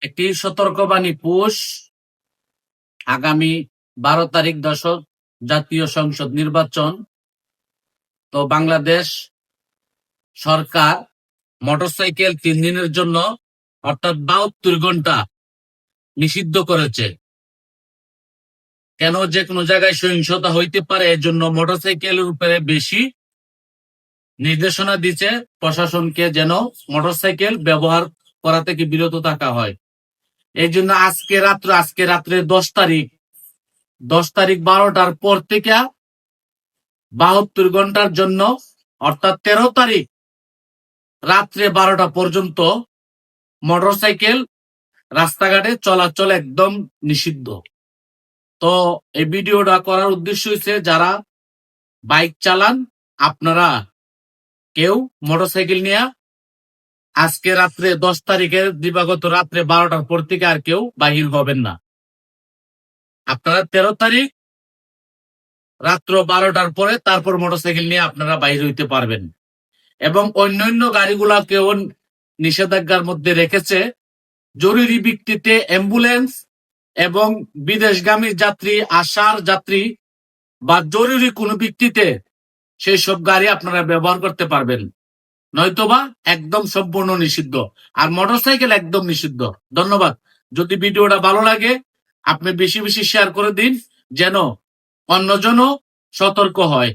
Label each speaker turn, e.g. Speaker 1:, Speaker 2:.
Speaker 1: একটি সতর্কবাণী পুশ। আগামী 12 তারিখ জাতীয় সংসদ নির্বাচন। তো বাংলাদেশ সরকার মোটরসাইকেল 3 দিনের জন্য অর্থাৎ 72 ঘন্টা নিষিদ্ধ করেছে। কেন? যে কোনো জায়গায় সহিংসতা হইতে পারে, এজন্য মোটরসাইকেলের উপরে বেশি নির্দেশনা দিচ্ছে প্রশাসনকে, যেন মোটরসাইকেল ব্যবহার করা থেকে বিরত থাকা হয়। এই জন্য আজকে রাত্রে 10 তারিখ 12টার পর থেকে 72 ঘন্টার জন্য, অর্থাৎ 13 তারিখ রাত্রে 12টা পর্যন্ত মোটরসাইকেল রাস্তাঘাটে চলাচল একদম নিষিদ্ধ। তো এই ভিডিওটা করার উদ্দেশ্য হচ্ছে, যারা বাইক চালান আপনারা কেউ মোটরসাইকেল নিয়ে আজকে রাত্রে 10 তারিখের দিবাগত রাত্রে 12টার পর থেকে আর কেউ বাহির হবেন না। আপনারা 13 তারিখ রাত্র 12টার পরে তারপর মোটরসাইকেল নিয়ে আপনারা বাহির হইতে পারবেন। এবং অন্যান্য গাড়িগুলাকেও নিষেধাজ্ঞার মধ্যে রেখেছে। জরুরি ভিত্তিতে অ্যাম্বুলেন্স এবং বিদেশগামী যাত্রী, আসার যাত্রী বা জরুরি কোনো ভিত্তিতে সেই সব গাড়ি আপনারা ব্যবহার করতে পারবেন, নয়তোবা একদম সম্পূর্ণ নিষিদ্ধ। আর মোটরসাইকেল একদম নিষিদ্ধ। ধন্যবাদ। যদি ভিডিওটা ভালো লাগে আপনি বেশি বেশি শেয়ার করে দিন, যেন অন্যজনও সতর্ক হয়।